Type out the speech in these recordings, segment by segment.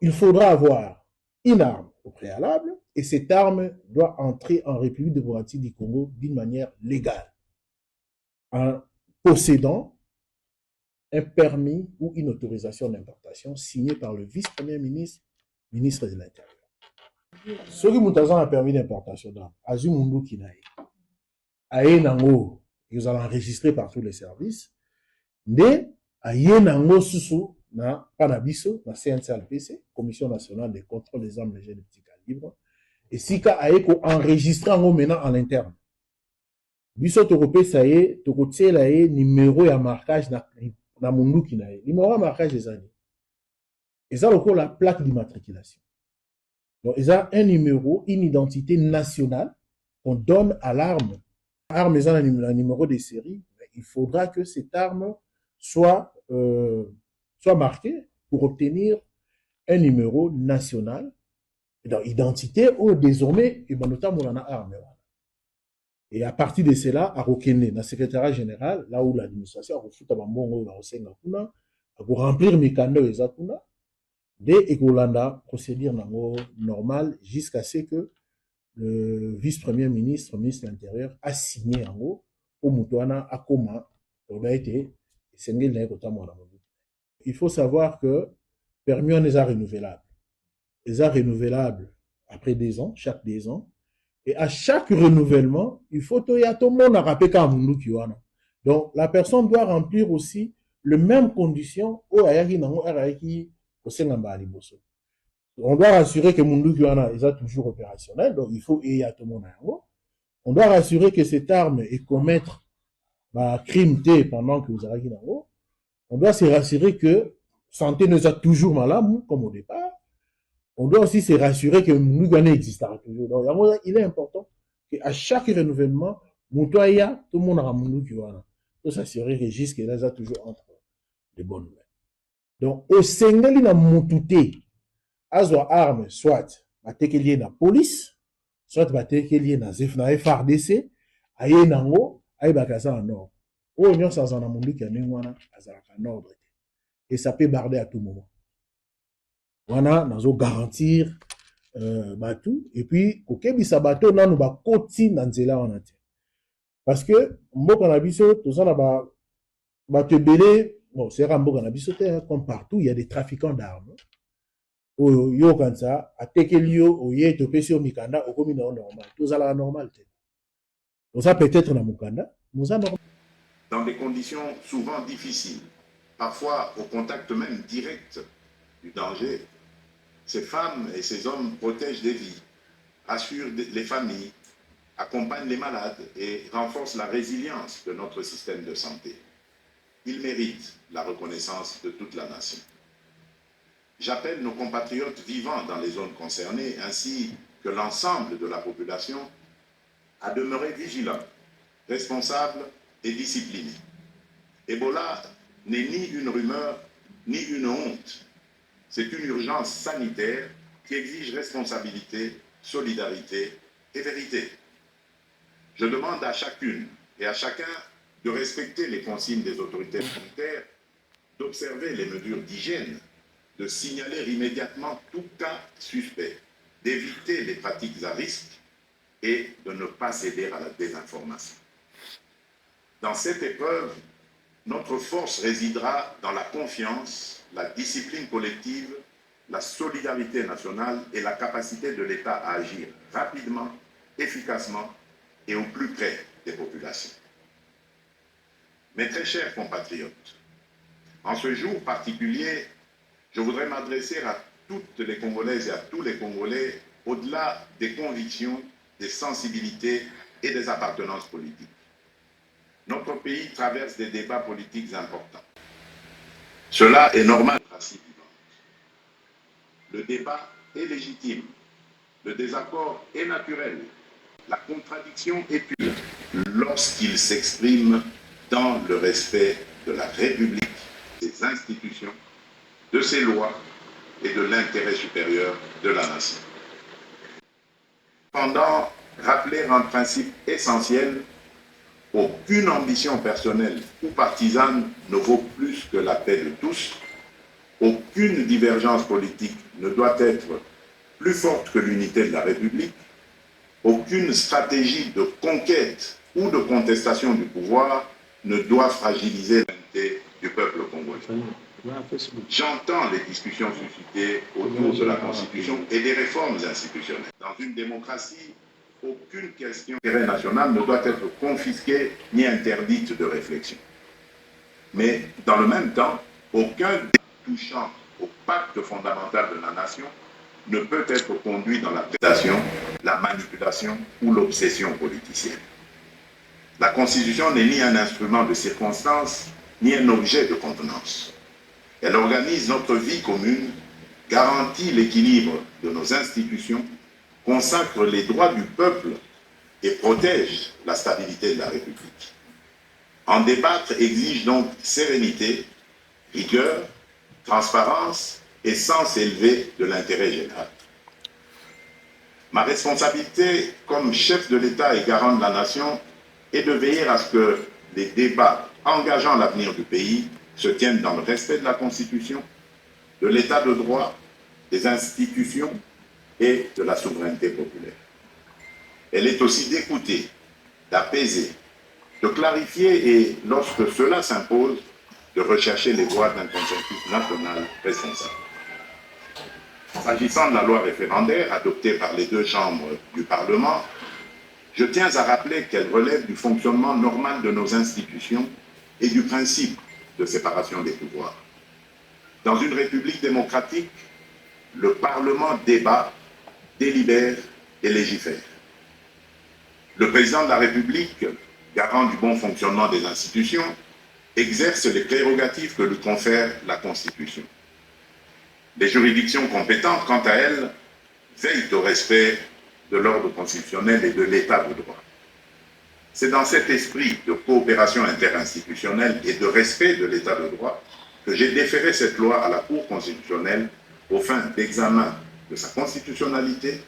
il faudra avoir une arme au préalable et cette arme doit entrer en République démocratique du Congo d'une manière légale, en possédant un permis ou une autorisation d'importation signée par le vice-premier ministre, ministre de l'Intérieur. Ceux qui ont un permis d'importation, Azu Mundu Kinaï, Aye Nango, ils allons enregistrer par tous les services, mais Aye Nango Susu, na Panabiso, na CNCLPC, Commission nationale de contrôle des armes légères de petits calibres, et si ka Aye ko enregistré maintenant en interne. Biso Tokopé, ça y est, Tokotiel Aye, numéro et marquage na Mundu Kinaï, numéro et marquage des années. Et ça, encore la plaque d'immatriculation. Donc, ils ont un numéro, une identité nationale qu'on donne à l'arme. L'arme, ils ont un numéro de série. Il faudra que cette arme soit marquée pour obtenir un numéro national. Donc, identité, ou désormais, il va notamment dans l'arme. Et à partir de cela, à Rokene, dans le secrétariat général, là où l'administration a refoutu à Bambongo, à remplir mes canaux et Zakuna, de Ekolanda, procédure normale jusqu'à ce que le vice-premier ministre, ministre de l'Intérieur, a signé en haut au Moutouana à Koma, il faut savoir que permis on les a renouvelables. Les a renouvelables après 2 ans, chaque 2 ans. Et à chaque renouvellement, il faut que tout le monde a rappelé qu'à Mundu Kiwana. Donc, la personne doit remplir aussi les mêmes conditions au Ayaki Nango Araki. On doit rassurer que Mundu Kiwana est toujours opérationnel, donc il faut aider à tout le monde. On doit rassurer que cette arme est commettre crime T pendant que vous avez Nango. On doit se rassurer que santé nous a toujours malade, comme au départ. On doit aussi se rassurer que Mundu Kiwana existera toujours. Donc, il est important qu'à chaque renouvellement, tout le monde a Mundu Kiwana. Pour s'assurer que jusqu'à là, ça toujours entre les bonnes mains. Donc, au Sénégal, na mutute, azwa arme, soit, batekelier na police, soit batekelier na FRDC, aye nango, aye bakasa en ordre. Ou nyon sa zana mundu ki anengwana, azalaka en ordre. Et ça peut barder à tout moment. Wana, nazo garantir, batou, et puis, kokebisa bateau, nanu ba koti nanzela wana te. Parce que, mboka na biso, tout ça na ba te belé, bon, c'est Rambo Ganabisote, comme partout, il y a des trafiquants d'armes. Yo comme ça, à Tekelio, au Ye, Topesio, Mikanda, au commun normal. Tout ça la normalité. Donc ça peut-être dans Mukanda, nous avons. Dans des conditions souvent difficiles, parfois au contact même direct du danger, ces femmes et ces hommes protègent des vies, assurent les familles, accompagnent les malades et renforcent la résilience de notre système de santé. Ils méritent la reconnaissance de toute la nation. J'appelle nos compatriotes vivant dans les zones concernées, ainsi que l'ensemble de la population, à demeurer vigilants, responsables et disciplinés. Ebola n'est ni une rumeur, ni une honte. C'est une urgence sanitaire qui exige responsabilité, solidarité et vérité. Je demande à chacune et à chacun de respecter les consignes des autorités sanitaires, d'observer les mesures d'hygiène, de signaler immédiatement tout cas suspect, d'éviter les pratiques à risque et de ne pas céder à la désinformation. Dans cette épreuve, notre force résidera dans la confiance, la discipline collective, la solidarité nationale et la capacité de l'État à agir rapidement, efficacement et au plus près des populations. Mes très chers compatriotes, en ce jour particulier, je voudrais m'adresser à toutes les Congolaises et à tous les Congolais au-delà des convictions, des sensibilités et des appartenances politiques. Notre pays traverse des débats politiques importants. Cela est normal. Le débat est légitime, le désaccord est naturel, la contradiction est pure lorsqu'il s'exprime dans le respect de la République, des institutions, de ses lois et de l'intérêt supérieur de la nation. Cependant, rappeler un principe essentiel: aucune ambition personnelle ou partisane ne vaut plus que la paix de tous, Aucune divergence politique ne doit être plus forte que l'unité de la République. Aucune stratégie de conquête ou de contestation du pouvoir ne doit fragiliser l'unité du peuple congolais. J'entends les discussions suscitées autour de la Constitution et des réformes institutionnelles. Dans une démocratie, aucune question d'intérêt national ne doit être confisquée ni interdite de réflexion. Mais dans le même temps, aucun débat touchant au pacte fondamental de la nation ne peut être conduit dans la prédation, la manipulation ou l'obsession politicienne. La Constitution n'est ni un instrument de circonstance, ni un objet de contenance. Elle organise notre vie commune, garantit l'équilibre de nos institutions, consacre les droits du peuple et protège la stabilité de la République. En débattre exige donc sérénité, rigueur, transparence et sens élevé de l'intérêt général. Ma responsabilité comme chef de l'État et garant de la nation est de veiller à ce que les débats engageant l'avenir du pays se tiennent dans le respect de la Constitution, de l'État de droit, des institutions et de la souveraineté populaire. Elle est aussi d'écouter, d'apaiser, de clarifier et, lorsque cela s'impose, de rechercher les voies d'un consensus national responsable. S'agissant de la loi référendaire adoptée par les deux chambres du Parlement, je tiens à rappeler qu'elle relève du fonctionnement normal de nos institutions et du principe de séparation des pouvoirs. Dans une république démocratique, le Parlement débat, délibère et légifère. Le président de la République, garant du bon fonctionnement des institutions, exerce les prérogatives que lui confère la Constitution. Les juridictions compétentes, quant à elles, veillent au respect de l'ordre constitutionnel et de l'état de droit. C'est dans cet esprit de coopération interinstitutionnelle et de respect de l'état de droit que j'ai déféré cette loi à la Cour constitutionnelle aux fins d'examen de sa constitutionnalité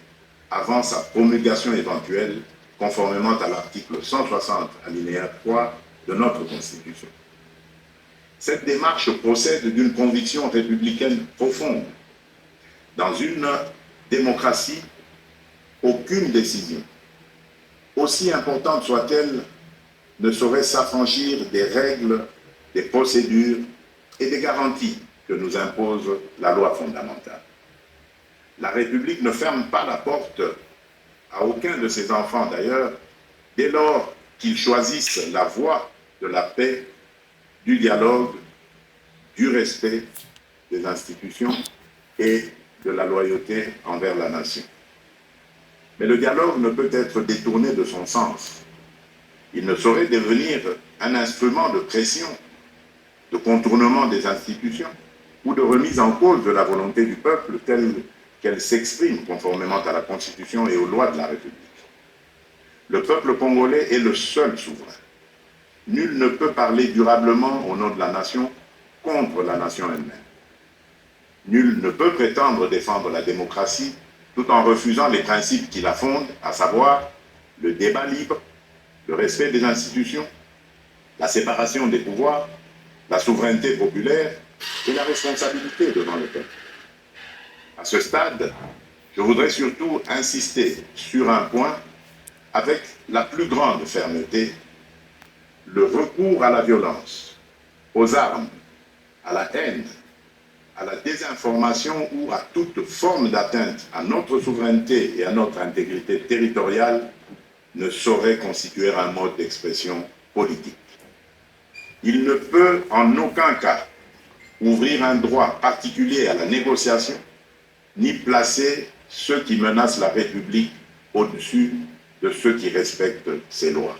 avant sa promulgation éventuelle, conformément à l'article 160 alinéa 3 de notre Constitution. Cette démarche procède d'une conviction républicaine profonde. Dans une démocratie, aucune décision, aussi importante soit-elle, ne saurait s'affranchir des règles, des procédures et des garanties que nous impose la loi fondamentale. La République ne ferme pas la porte à aucun de ses enfants d'ailleurs, dès lors qu'ils choisissent la voie de la paix, du dialogue, du respect des institutions et de la loyauté envers la nation. Mais le dialogue ne peut être détourné de son sens. Il ne saurait devenir un instrument de pression, de contournement des institutions ou de remise en cause de la volonté du peuple telle qu'elle s'exprime conformément à la Constitution et aux lois de la République. Le peuple congolais est le seul souverain. Nul ne peut parler durablement au nom de la nation contre la nation elle-même. Nul ne peut prétendre défendre la démocratie tout en refusant les principes qui la fondent, à savoir le débat libre, le respect des institutions, la séparation des pouvoirs, la souveraineté populaire et la responsabilité devant le peuple. À ce stade, je voudrais surtout insister sur un point avec la plus grande fermeté: le recours à la violence, aux armes, à la haine, à la désinformation ou à toute forme d'atteinte à notre souveraineté et à notre intégrité territoriale ne saurait constituer un mode d'expression politique. Il ne peut en aucun cas ouvrir un droit particulier à la négociation, ni placer ceux qui menacent la République au-dessus de ceux qui respectent ses lois.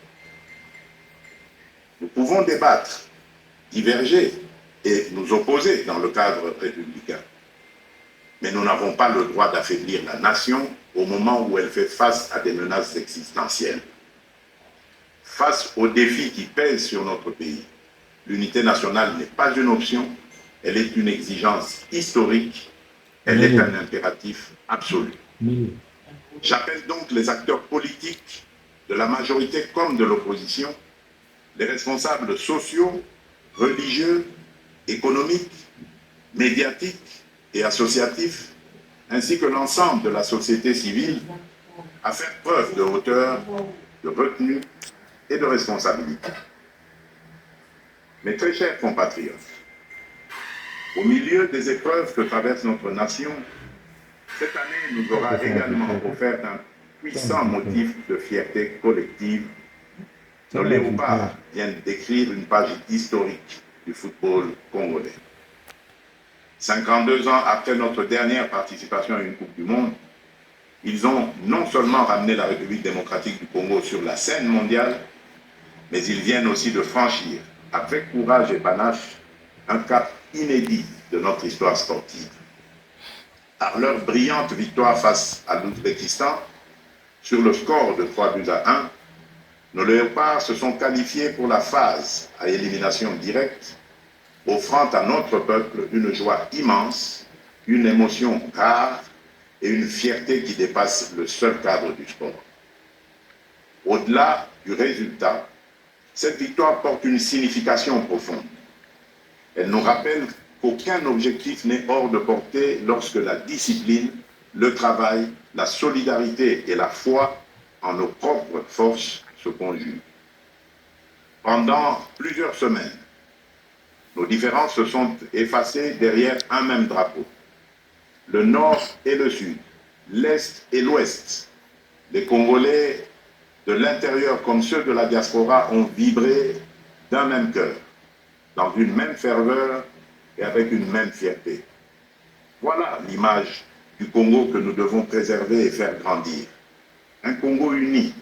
Nous pouvons débattre, diverger et nous opposer dans le cadre républicain. Mais nous n'avons pas le droit d'affaiblir la nation au moment où elle fait face à des menaces existentielles. Face aux défis qui pèsent sur notre pays, l'unité nationale n'est pas une option, elle est une exigence historique, elle est un impératif absolu. J'appelle donc les acteurs politiques, de la majorité comme de l'opposition, les responsables sociaux, religieux, économiques, médiatique et associatif, ainsi que l'ensemble de la société civile, à faire preuve de hauteur, de retenue et de responsabilité. Mes très chers compatriotes, au milieu des épreuves que traverse notre nation, cette année nous aura également offert un puissant motif de fierté collective. Nos léopards viennent d'écrire une page historique du football congolais. 52 ans après notre dernière participation à une Coupe du Monde, ils ont non seulement ramené la République démocratique du Congo sur la scène mondiale, mais ils viennent aussi de franchir, avec courage et panache, un cap inédit de notre histoire sportive. Par leur brillante victoire face à l'Ouzbékistan, sur le score de 3-1, nos léopards se sont qualifiés pour la phase à élimination directe, offrant à notre peuple une joie immense, une émotion rare et une fierté qui dépasse le seul cadre du sport. Au-delà du résultat, cette victoire porte une signification profonde. Elle nous rappelle qu'aucun objectif n'est hors de portée lorsque la discipline, le travail, la solidarité et la foi en nos propres forces se conjuguent. Pendant plusieurs semaines, nos différences se sont effacées derrière un même drapeau. Le nord et le sud, l'est et l'ouest, les Congolais de l'intérieur comme ceux de la diaspora ont vibré d'un même cœur, dans une même ferveur et avec une même fierté. Voilà l'image du Congo que nous devons préserver et faire grandir. Un Congo uni,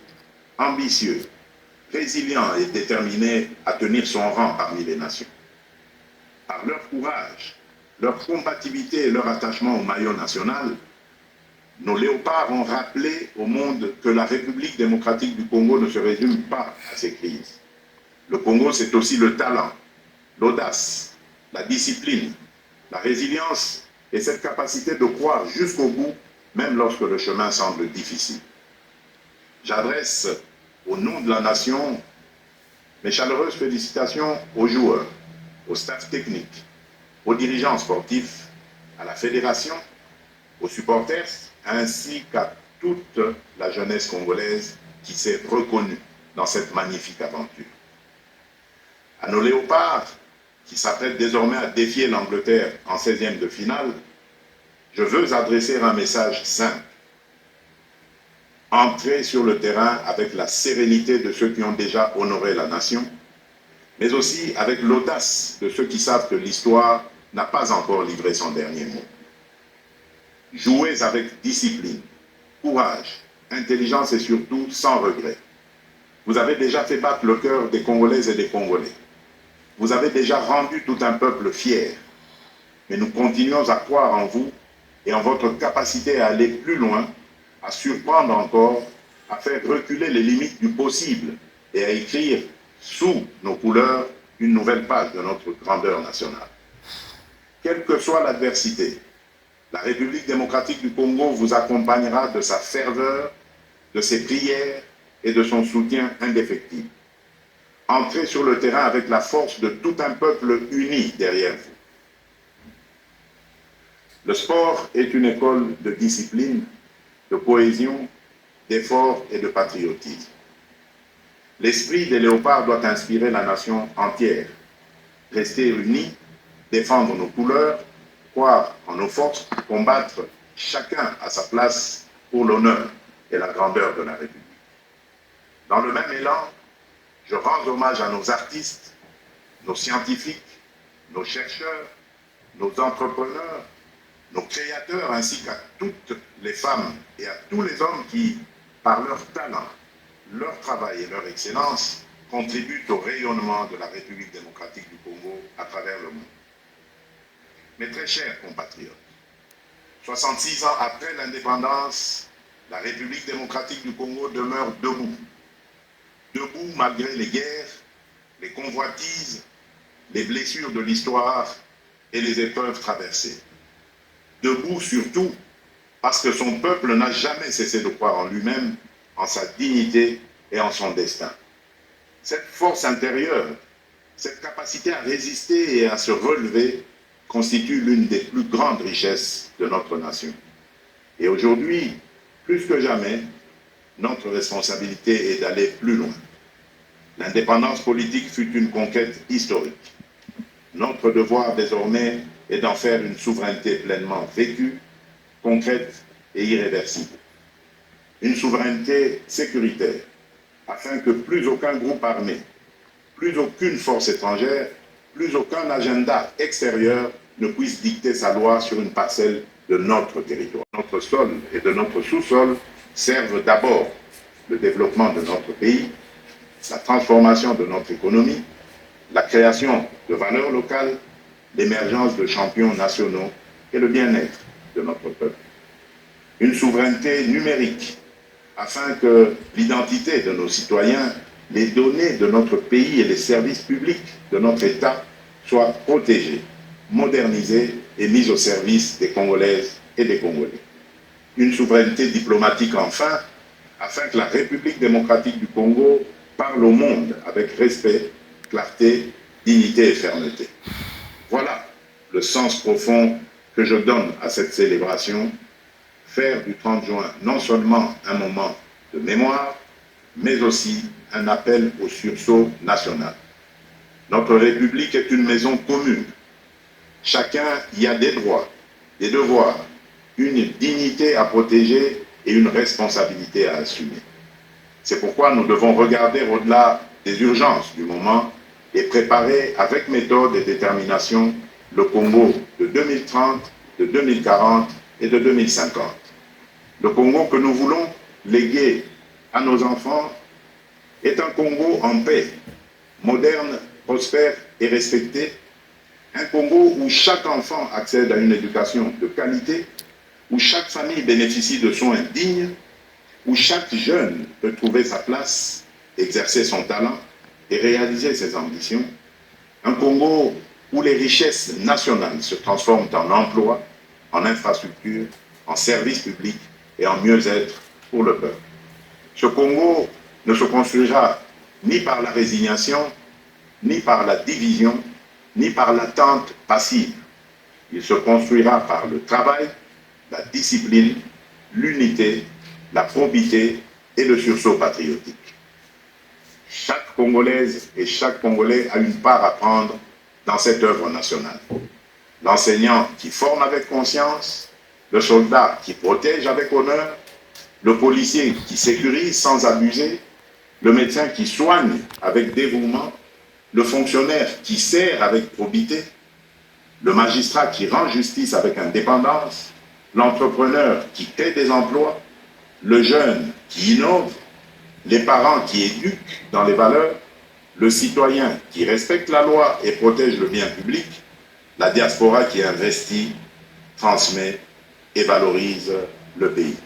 ambitieux, résilient et déterminé à tenir son rang parmi les nations. Par leur courage, leur compatibilité et leur attachement au maillot national, nos léopards ont rappelé au monde que la République démocratique du Congo ne se résume pas à ses crises. Le Congo, c'est aussi le talent, l'audace, la discipline, la résilience et cette capacité de croire jusqu'au bout, même lorsque le chemin semble difficile. J'adresse, au nom de la nation, mes chaleureuses félicitations aux joueurs, au staff technique, aux dirigeants sportifs, à la fédération, aux supporters, ainsi qu'à toute la jeunesse congolaise qui s'est reconnue dans cette magnifique aventure. À nos léopards, qui s'apprêtent désormais à défier l'Angleterre en 16e de finale, je veux adresser un message simple. Entrez sur le terrain avec la sérénité de ceux qui ont déjà honoré la nation, mais aussi avec l'audace de ceux qui savent que l'histoire n'a pas encore livré son dernier mot. Jouez avec discipline, courage, intelligence et surtout sans regret. Vous avez déjà fait battre le cœur des Congolaises et des Congolais. Vous avez déjà rendu tout un peuple fier. Mais nous continuons à croire en vous et en votre capacité à aller plus loin, à surprendre encore, à faire reculer les limites du possible et à écrire sous nos couleurs une nouvelle page de notre grandeur nationale. Quelle que soit l'adversité, la République démocratique du Congo vous accompagnera de sa ferveur, de ses prières et de son soutien indéfectible. Entrez sur le terrain avec la force de tout un peuple uni derrière vous. Le sport est une école de discipline, de cohésion, d'effort et de patriotisme. L'esprit des léopards doit inspirer la nation entière. Rester unis, défendre nos couleurs, croire en nos forces, combattre chacun à sa place pour l'honneur et la grandeur de la République. Dans le même élan, je rends hommage à nos artistes, nos scientifiques, nos chercheurs, nos entrepreneurs, nos créateurs, ainsi qu'à toutes les femmes et à tous les hommes qui, par leur talent, leur travail et leur excellence, contribuent au rayonnement de la République démocratique du Congo à travers le monde. Mes très chers compatriotes, 66 ans après l'indépendance, la République démocratique du Congo demeure debout. Debout malgré les guerres, les convoitises, les blessures de l'histoire et les épreuves traversées. Debout surtout parce que son peuple n'a jamais cessé de croire en lui-même, en sa dignité et en son destin. Cette force intérieure, cette capacité à résister et à se relever constitue l'une des plus grandes richesses de notre nation. Et aujourd'hui, plus que jamais, notre responsabilité est d'aller plus loin. L'indépendance politique fut une conquête historique. Notre devoir désormais est d'en faire une souveraineté pleinement vécue, concrète et irréversible. Une souveraineté sécuritaire, afin que plus aucun groupe armé, plus aucune force étrangère, plus aucun agenda extérieur ne puisse dicter sa loi sur une parcelle de notre territoire. Notre sol et de notre sous-sol servent d'abord le développement de notre pays, la transformation de notre économie, la création de valeurs locales, l'émergence de champions nationaux et le bien-être de notre peuple. Une souveraineté numérique, afin que l'identité de nos citoyens, les données de notre pays et les services publics de notre État soient protégés, modernisés et mis au service des Congolaises et des Congolais. Une souveraineté diplomatique enfin, afin que la République démocratique du Congo parle au monde avec respect, clarté, dignité et fermeté. Voilà le sens profond que je donne à cette célébration, faire du 30 juin non seulement un moment de mémoire, mais aussi un appel au sursaut national. Notre République est une maison commune. Chacun y a des droits, des devoirs, une dignité à protéger et une responsabilité à assumer. C'est pourquoi nous devons regarder au-delà des urgences du moment et préparer avec méthode et détermination le Congo de 2030, de 2040 et de 2050. Le Congo que nous voulons léguer à nos enfants est un Congo en paix, moderne, prospère et respecté. Un Congo où chaque enfant accède à une éducation de qualité, où chaque famille bénéficie de soins dignes, où chaque jeune peut trouver sa place, exercer son talent et réaliser ses ambitions. Un Congo où les richesses nationales se transforment en emplois, en infrastructures, en services publics et en mieux-être pour le peuple. Ce Congo ne se construira ni par la résignation, ni par la division, ni par l'attente passive. Il se construira par le travail, la discipline, l'unité, la probité et le sursaut patriotique. Chaque Congolaise et chaque Congolais a une part à prendre dans cette œuvre nationale. L'enseignant qui forme avec conscience, le soldat qui protège avec honneur, le policier qui sécurise sans abuser, le médecin qui soigne avec dévouement, le fonctionnaire qui sert avec probité, le magistrat qui rend justice avec indépendance, l'entrepreneur qui crée des emplois, le jeune qui innove, les parents qui éduquent dans les valeurs, le citoyen qui respecte la loi et protège le bien public, la diaspora qui investit, transmet et valorise le pays.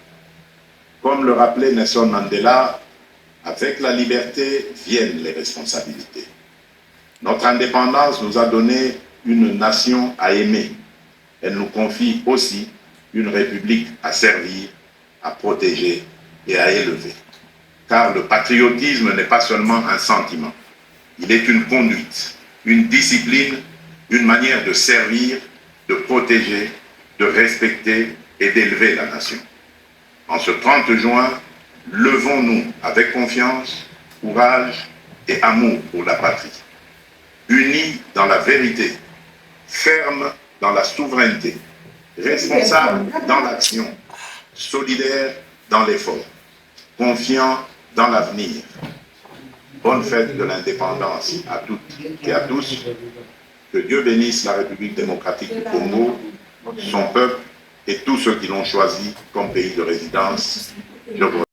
Comme le rappelait Nelson Mandela, avec la liberté viennent les responsabilités. Notre indépendance nous a donné une nation à aimer. Elle nous confie aussi une république à servir, à protéger et à élever. Car le patriotisme n'est pas seulement un sentiment. Il est une conduite, une discipline, une manière de servir, de protéger, de respecter et d'élever la nation. En ce 30 juin, levons-nous avec confiance, courage et amour pour la patrie. Unis dans la vérité, fermes dans la souveraineté, responsables dans l'action, solidaires dans l'effort, confiants dans l'avenir. Bonne fête de l'indépendance à toutes et à tous. Que Dieu bénisse la République démocratique du Congo, son peuple et tous ceux qui l'ont choisi comme pays de résidence. Je vous